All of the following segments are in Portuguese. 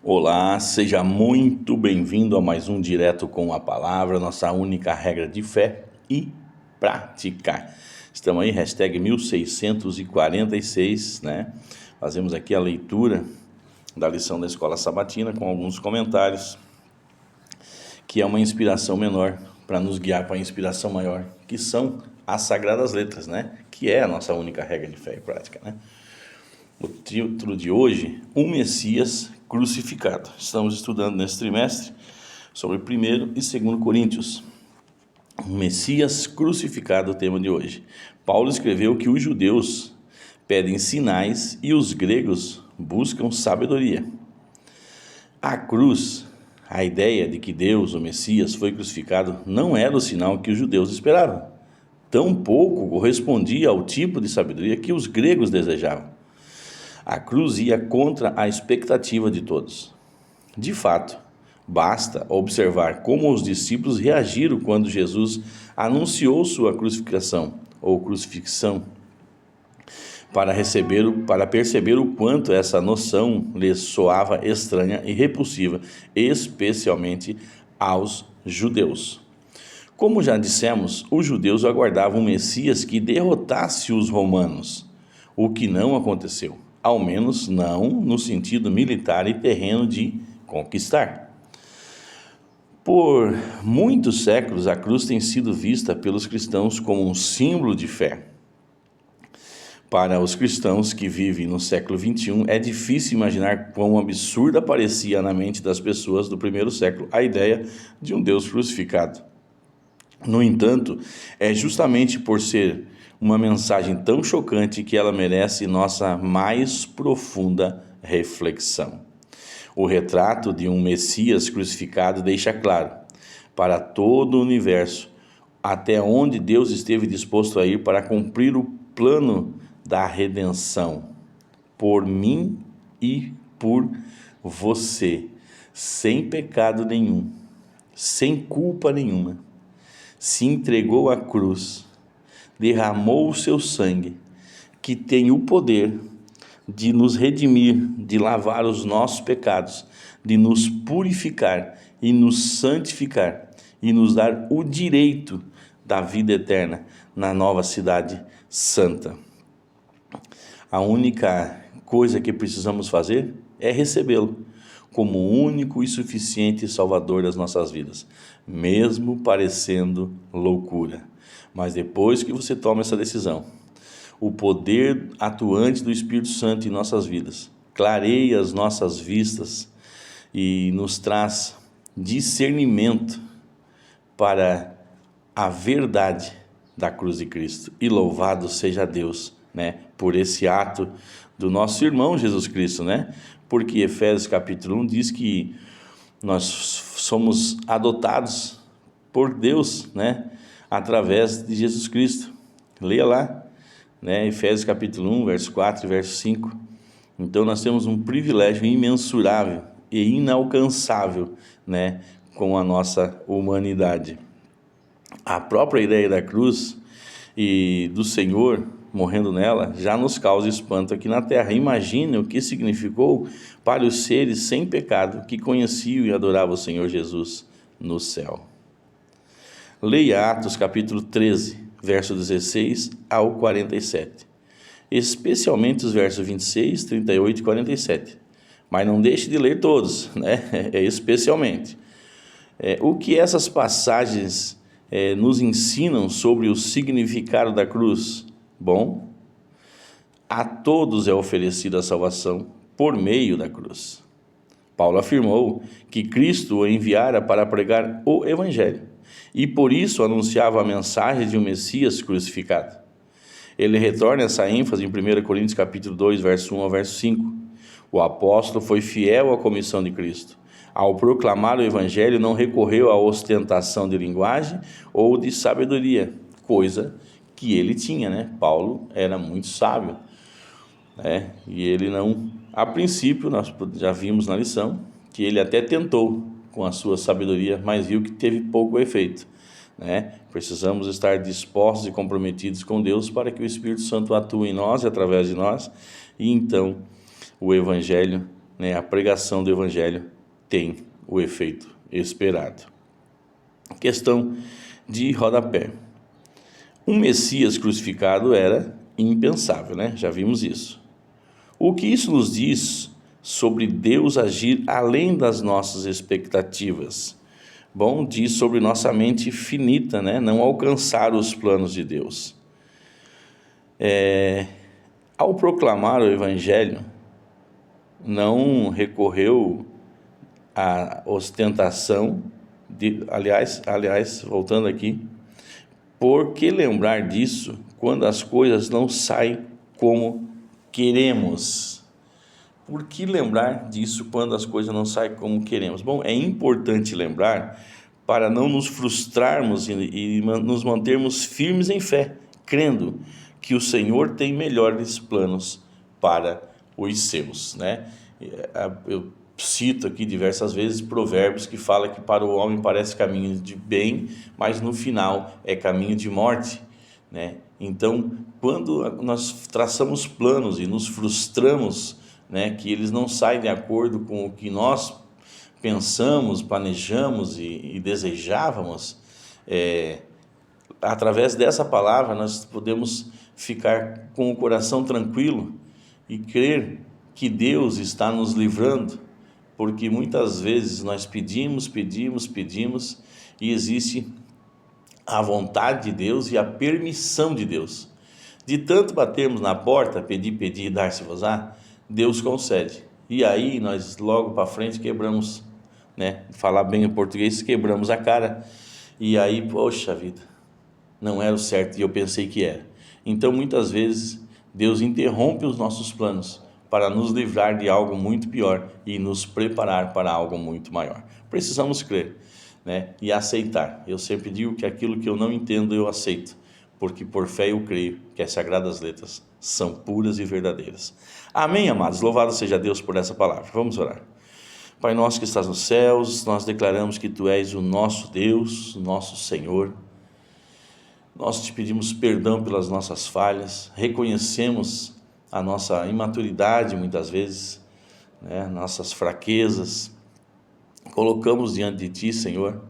Olá, seja muito bem-vindo a mais um Direto com a Palavra, nossa única regra de fé e praticar. Estamos aí, hashtag 1646, né? Fazemos aqui a leitura da lição da Escola Sabatina com alguns comentários, que é uma inspiração menor para nos guiar para a inspiração maior, que são as Sagradas Letras, né? Que é a nossa única regra de fé e prática, né? O título de hoje, o Messias crucificado. Estamos estudando nesse trimestre sobre 1º e 2º Coríntios. O Messias crucificado, o tema de hoje. Paulo escreveu que os judeus pedem sinais e os gregos buscam sabedoria. A cruz, a ideia de que Deus, o Messias, foi crucificado, não era o sinal que os judeus esperavam. Tampouco correspondia ao tipo de sabedoria que os gregos desejavam. A cruz ia contra a expectativa de todos. De fato, basta observar como os discípulos reagiram quando Jesus anunciou sua crucificação ou crucifixão, para perceber o quanto essa noção lhes soava estranha e repulsiva, especialmente aos judeus. Como já dissemos, os judeus aguardavam um Messias que derrotasse os romanos, o que não aconteceu. Ao menos não no sentido militar e terreno de conquistar. Por muitos séculos, a cruz tem sido vista pelos cristãos como um símbolo de fé. Para os cristãos que vivem no século XXI, é difícil imaginar quão absurda parecia na mente das pessoas do primeiro século a ideia de um Deus crucificado. No entanto, é justamente por ser uma mensagem tão chocante que ela merece nossa mais profunda reflexão. O retrato de um Messias crucificado deixa claro, para todo o universo, até onde Deus esteve disposto a ir para cumprir o plano da redenção, por mim e por você, sem pecado nenhum, sem culpa nenhuma. Se entregou à cruz, derramou o seu sangue, que tem o poder de nos redimir, de lavar os nossos pecados, de nos purificar e nos santificar e nos dar o direito da vida eterna na nova cidade santa. A única coisa que precisamos fazer é recebê-lo como o único e suficiente Salvador das nossas vidas, mesmo parecendo loucura. Mas depois que você toma essa decisão, o poder atuante do Espírito Santo em nossas vidas clareia as nossas vistas e nos traz discernimento para a verdade da cruz de Cristo. E louvado seja Deus, né, por esse ato do nosso irmão Jesus Cristo, né? Porque Efésios capítulo 1 diz que nós somos adotados por Deus, né, através de Jesus Cristo. Leia lá, né, Efésios capítulo 1, verso 4 e verso 5. Então nós temos um privilégio imensurável e inalcançável, né, com a nossa humanidade. A própria ideia da cruz e do Senhor morrendo nela já nos causa espanto aqui na terra. Imagine o que significou para os seres sem pecado que conheciam e adoravam o Senhor Jesus no céu. Leia Atos capítulo 13, verso 16 ao 47, especialmente os versos 26, 38 e 47. Mas não deixe de ler todos, né? Especialmente. O que essas passagens nos ensinam sobre o significado da cruz? Bom, a todos é oferecida a salvação por meio da cruz. Paulo afirmou que Cristo o enviara para pregar o Evangelho e por isso anunciava a mensagem de um Messias crucificado. Ele retorna essa ênfase em 1 Coríntios capítulo 2, verso 1 ao verso 5. O apóstolo foi fiel à comissão de Cristo. Ao proclamar o Evangelho, não recorreu à ostentação de linguagem ou de sabedoria, coisa que ele tinha, né? Paulo era muito sábio, né? E ele não, a princípio, nós já vimos na lição, que ele até tentou com a sua sabedoria, mas viu que teve pouco efeito, né? Precisamos estar dispostos e comprometidos com Deus para que o Espírito Santo atue em nós e através de nós, e então o Evangelho né, a pregação do Evangelho tem o efeito esperado. Questão de rodapé. Um Messias crucificado era impensável, né? Já vimos isso. O que isso nos diz sobre Deus agir além das nossas expectativas? Bom, diz sobre nossa mente finita, né? Não alcançar os planos de Deus. Ao proclamar o Evangelho, não recorreu à ostentação, aliás, voltando aqui, por que lembrar disso quando as coisas não saem como queremos? Por que lembrar disso quando as coisas não saem como queremos? Bom, é importante lembrar para não nos frustrarmos e nos mantermos firmes em fé, crendo que o Senhor tem melhores planos para os seus, né? Eu cito aqui diversas vezes Provérbios que fala que para o homem parece caminho de bem, mas no final é caminho de morte, né? Então, quando nós traçamos planos e nos frustramos, né, que eles não saem de acordo com o que nós pensamos, planejamos e desejávamos, através dessa palavra nós podemos ficar com o coração tranquilo e crer que Deus está nos livrando, porque muitas vezes nós pedimos e existe a vontade de Deus e a permissão de Deus. De tanto batermos na porta, pedir e dar-se-vos-á, Deus concede. E aí nós logo para frente quebramos, né? Falar bem o português, quebramos a cara. E aí, poxa vida, não era o certo e eu pensei que era. Então muitas vezes Deus interrompe os nossos planos para nos livrar de algo muito pior e nos preparar para algo muito maior. Precisamos crer, né? E aceitar. Eu sempre digo que aquilo que eu não entendo eu aceito, porque por fé eu creio que as Sagradas Letras são puras e verdadeiras. Amém, amados? Louvado seja Deus por essa palavra. Vamos orar. Pai nosso que estás nos céus, nós declaramos que Tu és o nosso Deus, o nosso Senhor. Nós te pedimos perdão pelas nossas falhas, reconhecemos a nossa imaturidade muitas vezes, né? Nossas fraquezas, colocamos diante de Ti, Senhor,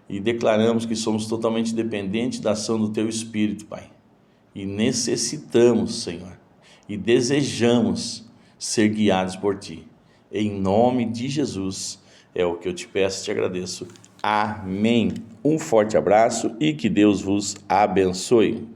e declaramos que somos totalmente dependentes da ação do Teu Espírito, Pai, e necessitamos, Senhor, e desejamos ser guiados por Ti. Em nome de Jesus, é o que eu te peço e te agradeço. Amém. Um forte abraço e que Deus vos abençoe.